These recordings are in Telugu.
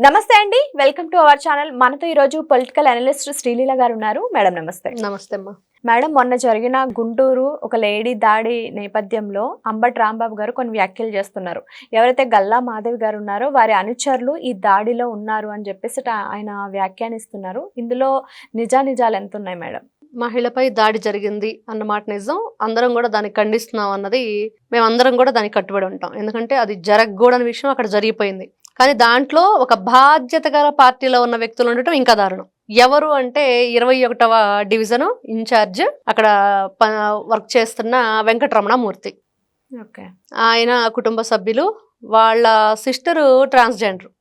నమస్తే అండి, వెల్కమ్ టు అవర్ ఛానల్. మనతో ఈ రోజు పొలిటికల్ అనలిస్ట్ శ్రీలీల గారు ఉన్నారు. మేడం నమస్తే. నమస్తే అమ్మా. మేడం, మొన్న జరిగిన గుంటూరు ఒక లేడీ దాడి నేపథ్యంలో అంబటి రాంబాబు గారు కొన్ని వ్యాఖ్యలు చేస్తున్నారు. ఎవరైతే గల్లా మాధవి గారు ఉన్నారో వారి అనుచరులు ఈ దాడిలో ఉన్నారు అని చెప్పేసి ఆయన వ్యాఖ్యానిస్తున్నారు. ఇందులో నిజాలు ఎంత ఉన్నాయి మేడం? మహిళపై దాడి జరిగింది అన్నమాట నిజం. అందరం కూడా దాన్ని ఖండిస్తున్నాం అన్నది మేమందరం కూడా దానికి కట్టుబడి ఉంటాం. ఎందుకంటే అది జరగకూడని విషయం అక్కడ జరిగిపోయింది. కానీ దాంట్లో ఒక బాధ్యత గల పార్టీలో ఉన్న వ్యక్తులు ఉండటం ఇంకా దారుణం. ఎవరు అంటే 21వ డివిజన్ ఇన్ఛార్జ్ అక్కడ వర్క్ చేస్తున్న వెంకటరమణ మూర్తి. ఆయన కుటుంబ సభ్యులు, వాళ్ళ సిస్టరు ట్రాన్స్జెండర్.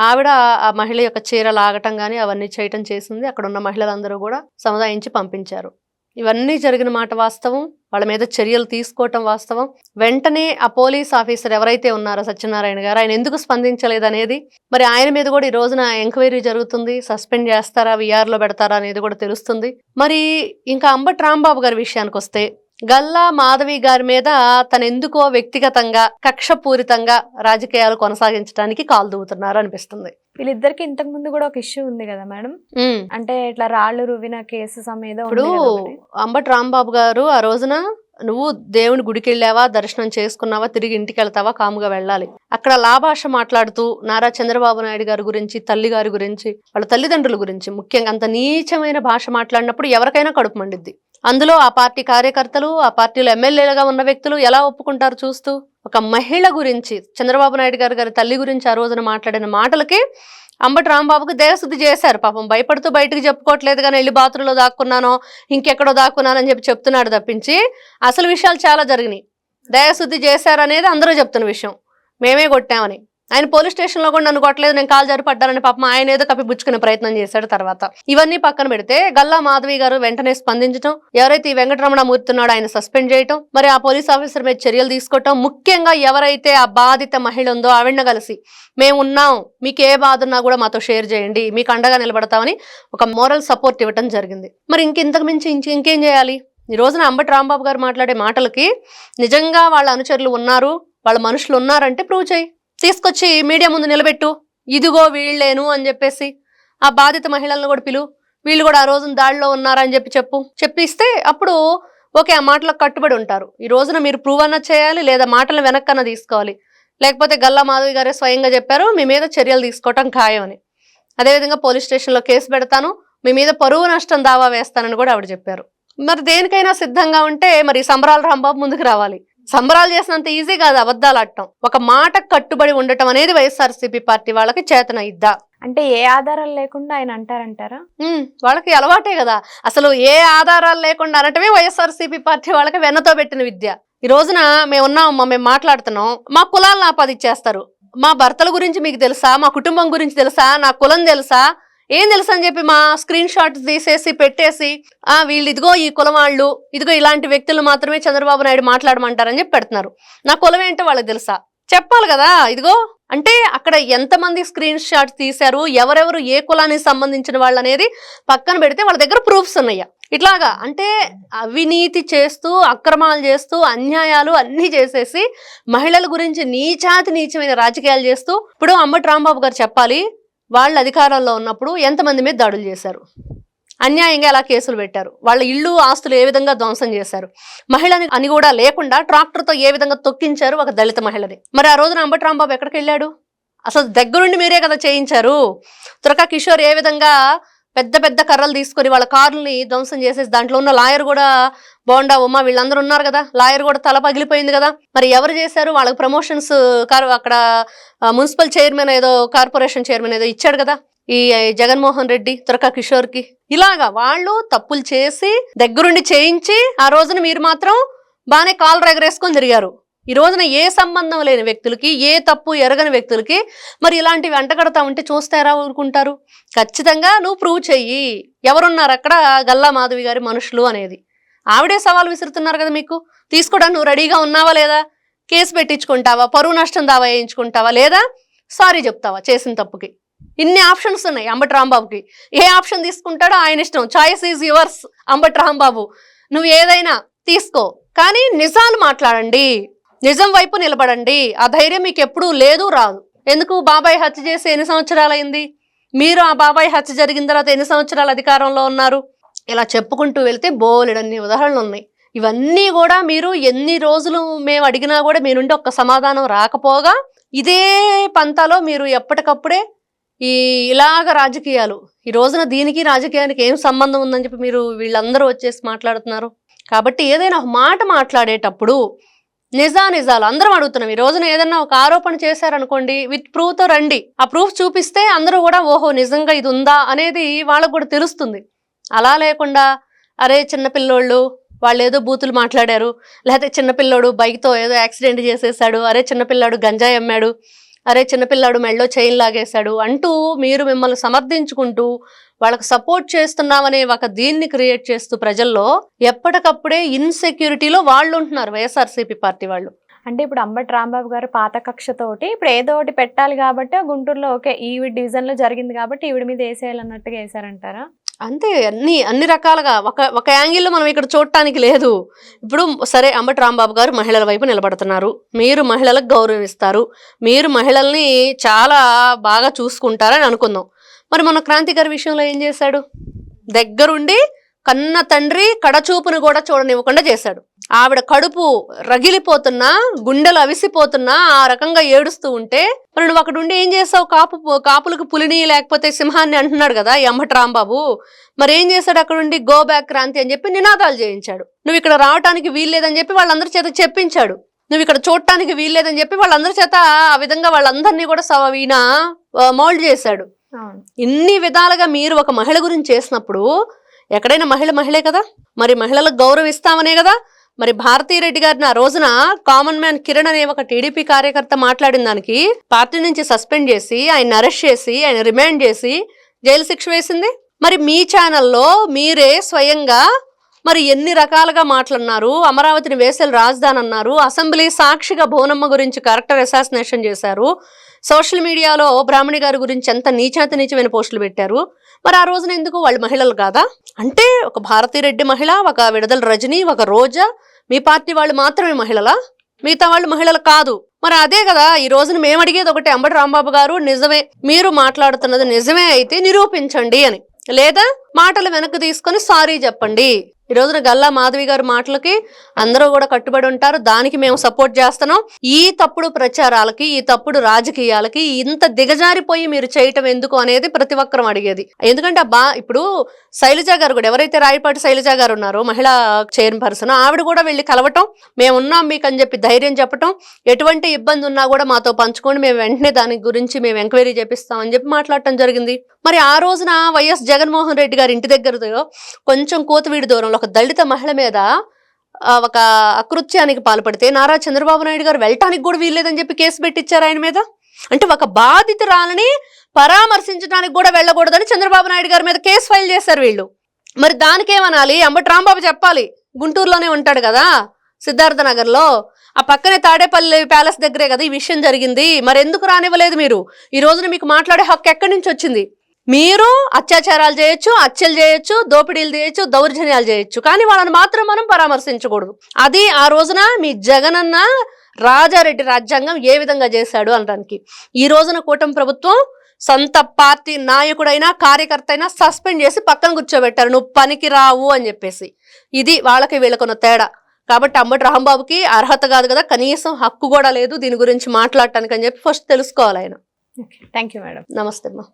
ఆవిడ ఆ మహిళ యొక్క చీర లాగటం కానీ అవన్నీ చేయటం చేసింది. అక్కడ ఉన్న మహిళలందరూ కూడా సముదాయించి పంపించారు. ఇవన్నీ జరిగిన మాట వాస్తవం. వాళ్ళ మీద చర్యలు తీసుకోవటం వాస్తవం. వెంటనే ఆ పోలీస్ ఆఫీసర్ ఎవరైతే ఉన్నారో సత్యనారాయణ గారు, ఆయన ఎందుకు స్పందించలేదు అనేది, మరి ఆయన మీద కూడా ఈ రోజున ఎంక్వైరీ జరుగుతుంది. సస్పెండ్ చేస్తారా, విఆర్లో పెడతారా అనేది కూడా తెలుస్తుంది. మరి ఇంకా అంబటి రాంబాబు గారి విషయానికి వస్తే, గల్లా మాధవి గారి మీద తను ఎందుకో వ్యక్తిగతంగా కక్షపూరితంగా రాజకీయాలు కొనసాగించడానికి కాలు దూవుతున్నారు అనిపిస్తుంది. వీళ్ళిద్దరికి ఇంతకు ముందు కూడా ఒక ఇష్యూ ఉంది కదా మేడం, అంటే ఇట్లా రాళ్లు రువ్విన కేసు సమేత. ఇప్పుడు అంబటి రాంబాబు గారు ఆ రోజున, నువ్వు దేవుని గుడికి వెళ్ళావా, దర్శనం చేసుకున్నావా, తిరిగి ఇంటికి వెళ్తావా, కాముగా వెళ్ళాలి. అక్కడ లాభాష మాట్లాడుతూ నారా చంద్రబాబు నాయుడు గారి గురించి, తల్లి గారి గురించి, వాళ్ళ తల్లిదండ్రుల గురించి ముఖ్యంగా అంత నీచమైన భాష మాట్లాడినప్పుడు ఎవరికైనా కడుపు మండిద్ది. అందులో ఆ పార్టీ కార్యకర్తలు, ఆ పార్టీలో ఎమ్మెల్యేలుగా ఉన్న వ్యక్తులు ఎలా ఒప్పుకుంటారు చూస్తూ? ఒక మహిళ గురించి, చంద్రబాబు నాయుడు గారి తల్లి గురించి ఆ రోజున మాట్లాడిన మాటలకి అంబటి రాంబాబుకి దేహశుద్ధి చేశారు. పాపం భయపడుతూ బయటకు చెప్పుకోవట్లేదు, కానీ వెళ్ళి బాత్రూంలో దాక్కున్నానో ఇంకెక్కడో దాక్కున్నానని చెప్తున్నాడు తప్పించి అసలు విషయాలు చాలా జరిగినాయి. దేహశుద్ధి చేశారనేది అందరూ చెప్తున్న విషయం. మేమే కొట్టామని. ఆయన పోలీస్ స్టేషన్లో కూడా నన్ను కొట్టలేదు, నేను కాలు జారి పడ్డానని పాపం ఆయన ఏదో కప్పిపుచ్చుకునే ప్రయత్నం చేశాడు. తర్వాత ఇవన్నీ పక్కన పెడితే గల్లా మాధవి గారు వెంటనే స్పందించడం, ఎవరైతే ఈ వెంకటరమణ మూర్తి ఉన్నాడో ఆయన సస్పెండ్ చేయటం, మరి ఆ పోలీస్ ఆఫీసర్ మీద చర్యలు తీసుకోవటం, ముఖ్యంగా ఎవరైతే ఆ బాధిత మహిళ ఉందో ఆవిడని కలిసి మేమున్నాం, మీకు ఏ బాధ ఉన్నా కూడా మాతో షేర్ చేయండి, మీకు అండగా నిలబడతామని ఒక మోరల్ సపోర్ట్ ఇవ్వటం జరిగింది. మరి ఇంతకు మించి ఇంకేం చేయాలి? ఈ రోజున అంబటి రాంబాబు గారు మాట్లాడే మాటలకి నిజంగా వాళ్ళ అనుచరులు ఉన్నారు, వాళ్ళ మనుషులు ఉన్నారంటే ప్రూవ్ చేయి, తీసుకొచ్చి మీడియా ముందు నిలబెట్టు. ఇదిగో వీళ్ళేను అని చెప్పేసి ఆ బాధిత మహిళలను కూడా పిలు, వీళ్ళు కూడా ఆ రోజున దాడిలో ఉన్నారని చెప్పిస్తే అప్పుడు ఓకే, ఆ మాటలకు కట్టుబడి ఉంటారు. ఈ రోజున మీరు ప్రూవ్ అన్న చేయాలి, లేదా మాటలను వెనక్కన్నా తీసుకోవాలి. లేకపోతే గల్లా మాధవి గారే స్వయంగా చెప్పారు మీ మీద చర్యలు తీసుకోవటం ఖాయం అని. అదేవిధంగా పోలీస్ స్టేషన్లో కేసు పెడతాను, మీ మీద పరువు నష్టం దావా వేస్తానని కూడా ఆవిడ చెప్పారు. మరి దేనికైనా సిద్ధంగా ఉంటే మరి సంబరాల రాంబాబు ముందుకు రావాలి. సంబరాలు చేసినంత ఈజీ కాదు అబద్ధాలు ఆడటం. ఒక మాట కట్టుబడి ఉండటం అనేది వైఎస్ఆర్సీపీ పార్టీ వాళ్ళకి చేతన ఇద్దా? అంటే ఏ ఆధారాలు లేకుండా ఆయన అంటారంటారా? వాళ్ళకి అలవాటే కదా. అసలు ఏ ఆధారాలు లేకుండా అనటమే వైఎస్ఆర్సీపీ పార్టీ వాళ్ళకి వెన్నతో పెట్టిన విద్య. ఈ రోజున మేమున్నామమ్మా, మేము మాట్లాడుతున్నాం, మా కులాలను ఆపాదిచ్చేస్తారు. మా భర్తల గురించి మీకు తెలుసా, మా కుటుంబం గురించి తెలుసా, నా కులం తెలుసా, ఏం తెలుసు అని చెప్పి మా స్క్రీన్ షాట్ తీసేసి పెట్టేసి వీళ్ళు ఇదిగో ఈ కులం వాళ్ళు, ఇదిగో ఇలాంటి వ్యక్తులు మాత్రమే చంద్రబాబు నాయుడు మాట్లాడమంటారని చెప్పి పెడుతున్నారు. నా కులం ఏంటో వాళ్ళకి తెలుసా? చెప్పాలి కదా. ఇదిగో అంటే అక్కడ ఎంతమంది స్క్రీన్ షాట్స్ తీశారు, ఎవరెవరు ఏ కులానికి సంబంధించిన వాళ్ళు అనేది పక్కన పెడితే వాళ్ళ దగ్గర ప్రూఫ్స్ ఉన్నాయా? ఇట్లాగా అంటే అవినీతి చేస్తూ, అక్రమాలు చేస్తూ, అన్యాయాలు అన్నీ చేసేసి మహిళల గురించి నీచమైన రాజకీయాలు చేస్తూ, ఇప్పుడు అంబటి రాంబాబు గారు చెప్పాలి, వాళ్ళు అధికారంలో ఉన్నప్పుడు ఎంతమంది మీద దాడులు చేశారు, అన్యాయంగా ఎలా కేసులు పెట్టారు, వాళ్ళ ఇళ్ళు ఆస్తులు ఏ విధంగా ధ్వంసం చేశారు, మహిళని అని కూడా లేకుండా ట్రాక్టర్తో ఏ విధంగా తొక్కించారు ఒక దళిత మహిళని. మరి ఆ రోజున అంబటి రాంబాబు ఎక్కడికి వెళ్ళాడు? అసలు దగ్గరుండి మీరే కదా చేయించారు. తురకా కిషోర్ ఏ విధంగా పెద్ద పెద్ద కర్రలు తీసుకొని వాళ్ళ కార్లని ధ్వంసం చేసేసి, దాంట్లో ఉన్న లాయర్ కూడా, బోండా ఉమా, వీళ్ళందరూ ఉన్నారు కదా, లాయర్ కూడా తల పగిలిపోయింది కదా. మరి ఎవరు చేశారు? వాళ్ళకి ప్రమోషన్స్ అక్కడ మున్సిపల్ చైర్మన్ ఏదో, కార్పొరేషన్ చైర్మన్ ఏదో ఇచ్చాడు కదా ఈ జగన్మోహన్ రెడ్డి తురకా కిషోర్కి. ఇలాగా వాళ్ళు తప్పులు చేసి దగ్గరుండి చేయించి ఆ రోజున మీరు మాత్రం బాగానే కాలు ఎగరేసుకొని తిరిగారు. ఈ రోజున ఏ సంబంధం లేని వ్యక్తులకి, ఏ తప్పు ఎరగని వ్యక్తులకి మరి ఇలాంటివి వెంటగడతా ఉంటే చూస్తారా ఊరుకుంటారు? ఖచ్చితంగా నువ్వు ప్రూవ్ చెయ్యి, ఎవరున్నారు అక్కడ గల్లా మాధవి గారి మనుషులు అనేది. ఆవిడే సవాల్ విసురుతున్నారు కదా మీకు. తీసుకోవడానికి నువ్వు రెడీగా ఉన్నావా లేదా? కేసు పెట్టించుకుంటావా, పరువు నష్టం దావా వేయించుకుంటావా, లేదా సారీ చెప్తావా చేసిన తప్పుకి? ఇన్ని ఆప్షన్స్ ఉన్నాయి అంబటి రాంబాబుకి. ఏ ఆప్షన్ తీసుకుంటాడో ఆయన ఇష్టం. Choice is yours Ambati Rambabu. నువ్వు ఏదైనా తీసుకో, కానీ నిజాలు మాట్లాడండి, నిజం వైపు నిలబడండి. ఆ ధైర్యం మీకు ఎప్పుడూ లేదు, రాదు. ఎందుకు బాబాయ్ హత్య చేసి ఎన్ని సంవత్సరాలు అయింది? మీరు ఆ బాబాయ్ హత్య జరిగిన తర్వాత ఎన్ని సంవత్సరాలు అధికారంలో ఉన్నారు? ఇలా చెప్పుకుంటూ వెళ్తే బోలెడన్ని ఉదాహరణలు ఉన్నాయి. ఇవన్నీ కూడా మీరు ఎన్ని రోజులు మేము అడిగినా కూడా మీ నుండి ఒక్క సమాధానం రాకపోగా ఇదే పంతాలో మీరు ఎప్పటికప్పుడే ఇలాగ రాజకీయాలు, ఈ రోజున దీనికి రాజకీయానికి ఏం సంబంధం ఉందని చెప్పి మీరు వీళ్ళందరూ వచ్చేసి మాట్లాడుతున్నారు. కాబట్టి ఏదైనా ఒక మాట మాట్లాడేటప్పుడు నిజాలు అందరం అడుగుతున్నాం. ఈ రోజున ఏదన్నా ఒక ఆరోపణ చేశారనుకోండి, విత్ ప్రూఫ్తో రండి. ఆ ప్రూఫ్ చూపిస్తే అందరూ కూడా ఓహో నిజంగా ఇది ఉందా అనేది వాళ్ళకు కూడా తెలుస్తుంది. అలా లేకుండా అరే చిన్నపిల్లోళ్ళు వాళ్ళు ఏదో బూతులు మాట్లాడారు, లేకపోతే చిన్నపిల్లోడు బైక్తో ఏదో యాక్సిడెంట్ చేసేసాడు, అరే చిన్నపిల్లాడు గంజాయి అమ్మాడు, అరే చిన్నపిల్లాడు మెళ్ళో చైన్ లాగేశాడు అంటూ మీరు మిమ్మల్ని సమర్థించుకుంటూ వాళ్ళకు సపోర్ట్ చేస్తున్నామనే ఒక దీన్ని క్రియేట్ చేస్తూ ప్రజల్లో ఎప్పటికప్పుడే ఇన్సెక్యూరిటీలో వాళ్ళు ఉంటున్నారు వైఎస్ఆర్సీపీ పార్టీ వాళ్ళు. అంటే ఇప్పుడు అంబటి రాంబాబు గారు పాత కక్షతోటి ఇప్పుడు ఏదో ఒకటి పెట్టాలి కాబట్టి గుంటూరులో ఓకే ఈవిడ డివిజన్లో జరిగింది కాబట్టి ఈవిడ మీద వేసేయాలన్నట్టుగా వేసారంటారా? అంతే, అన్ని రకాలుగా ఒక యాంగిల్లో మనం ఇక్కడ చూడటానికి లేదు. ఇప్పుడు సరే అంబటి రాంబాబు గారు మహిళల వైపు నిలబడుతున్నారు, మీరు మహిళలకు గౌరవం ఇస్తారు, మీరు మహిళల్ని చాలా బాగా చూసుకుంటారని అనుకుందాం. మరి మన క్రాంతి గారి విషయంలో ఏం చేశాడు? దగ్గరుండి కన్న తండ్రి కడచూపును కూడా చూడనివ్వకుండా చేశాడు. ఆవిడ కడుపు రగిలిపోతున్నా, గుండెలు అవిసిపోతున్నా ఆ రకంగా ఏడుస్తూ ఉంటే మరి నువ్వు అక్కడ ఉండి ఏం చేస్తావు? కాపులకు పులిని లేకపోతే సింహాన్ని అంటున్నాడు కదా ఈ అంబటి రాంబాబు. మరి ఏం చేశాడు? అక్కడ ఉండి గో బ్యాక్ క్రాంతి అని చెప్పి నినాదాలు చేయించాడు. నువ్వు ఇక్కడ రావటానికి వీల్లేదని చెప్పి వాళ్ళందరి చేత చెప్పించాడు. నువ్వు ఇక్కడ చూడటానికి వీల్లేదని చెప్పి వాళ్ళందరి చేత ఆ విధంగా వాళ్ళందరినీ కూడా ఈయన మౌల్డ్ చేశాడు. ఇన్ని విధాలుగా మీరు ఒక మహిళ గురించి చేసినప్పుడు ఎక్కడైనా మహిళే కదా, మరి మహిళలకు గౌరవిస్తామనే కదా. మరి భారతీరెడ్డి గారిని ఆ రోజున కామన్ మ్యాన్ కిరణ్ అనే ఒక టీడీపీ కార్యకర్త మాట్లాడిన దానికి పార్టీ నుంచి సస్పెండ్ చేసి ఆయన అరెస్ట్ చేసి ఆయన రిమాండ్ చేసి జైలు శిక్ష వేసింది. మరి మీ ఛానల్లో మీరే స్వయంగా మరి ఎన్ని రకాలుగా మాట్లాడినారు. అమరావతిని వేసల రాజధాని అన్నారు, అసెంబ్లీ సాక్షిగా భువనమ్మ గురించి క్యారెక్టర్ అసాసినేషన్ చేశారు, సోషల్ మీడియాలో బ్రాహ్మణి గారి గురించి ఎంత నీచమైన పోస్టులు పెట్టారు. మరి ఆ రోజున ఎందుకు వాళ్ళు మహిళలు కాదా? అంటే ఒక భారతీరెడ్డి మహిళ, ఒక విడుదల రజని, ఒక రోజా, మీ పార్టీ వాళ్ళు మాత్రమే మహిళలా? మిగతా వాళ్ళు మహిళలు కాదు. మరి అదే కదా ఈ రోజున మేము అడిగేది ఒకటి, అంబటి రాంబాబు గారు నిజమే, మీరు మాట్లాడుతున్నది నిజమే అయితే నిరూపించండి అని, లేదా మాటలు వెనక్కి తీసుకొని సారీ చెప్పండి. ఈ రోజున గల్లా మాధవి గారి మాటలకి అందరూ కూడా కట్టుబడి ఉంటారు, దానికి మేము సపోర్ట్ చేస్తున్నాం. ఈ తప్పుడు ప్రచారాలకి, ఈ తప్పుడు రాజకీయాలకి ఇంత దిగజారిపోయి మీరు చేయటం ఎందుకు అనేది ప్రతి ఒక్కరం అడిగేది. ఎందుకంటే ఇప్పుడు శైలజ గారు కూడా, ఎవరైతే రాయపాటి శైలజ గారు ఉన్నారో మహిళా చైర్పర్సన్, ఆవిడ కూడా వెళ్ళి కలవటం, మేము ఉన్నాం మీకు అని చెప్పి ధైర్యం చెప్పటం, ఎటువంటి ఇబ్బంది ఉన్నా కూడా మాతో పంచుకోండి, మేము వెంటనే దాని గురించి మేము ఎంక్వైరీ చేపిస్తామని చెప్పి మాట్లాడటం జరిగింది. మరి ఆ రోజున వైఎస్ జగన్మోహన్ రెడ్డి గారి ఇంటి దగ్గర కొంచెం కోతవీడి దూరంలో ఒక దళిత మహిళ మీద ఒక అకృత్యానికి పాల్పడితే నారా చంద్రబాబు నాయుడు గారు వెళ్ళటానికి కూడా వీల్లేదని చెప్పి కేసు పెట్టించారు ఆయన మీద. అంటే ఒక బాధితురాలని పరామర్శించడానికి కూడా వెళ్ళకూడదని చంద్రబాబు నాయుడు గారి మీద కేసు ఫైల్ చేశారు వీళ్ళు. మరి దానికేమనాలి? అంబటి రాంబాబు చెప్పాలి, గుంటూరులోనే ఉంటాడు కదా, సిద్ధార్థ నగర్లో, ఆ పక్కనే తాడేపల్లి ప్యాలెస్ దగ్గరే కదా ఈ విషయం జరిగింది. మరి ఎందుకు రానివ్వలేదు మీరు? ఈ రోజున మీకు మాట్లాడే హక్కు ఎక్కడి నుంచి వచ్చింది? మీరు అత్యాచారాలు చేయొచ్చు, హత్యలు చేయొచ్చు, దోపిడీలు చేయొచ్చు, దౌర్జన్యాలు చేయొచ్చు, కానీ వాళ్ళని మాత్రం మనం పరామర్శించకూడదు. అది ఆ రోజున మీ జగనన్న రాజారెడ్డి రాజ్యాంగం ఏ విధంగా చేశాడు అనడానికి. ఈ రోజున కూటమి ప్రభుత్వం సొంత పార్టీ నాయకుడైనా కార్యకర్త అయినా సస్పెండ్ చేసి పక్కన కూర్చోబెట్టారు, నువ్వు పనికి రావు అని చెప్పేసి. ఇది వాళ్ళకి వీళ్ళకున్న తేడా. కాబట్టి అంబటి రాంబాబుకి అర్హత కాదు కదా, కనీసం హక్కు కూడా లేదు దీని గురించి మాట్లాడటానికి అని చెప్పి ఫస్ట్ తెలుసుకోవాలి ఆయన. Thank you madam. నమస్తే అమ్మా.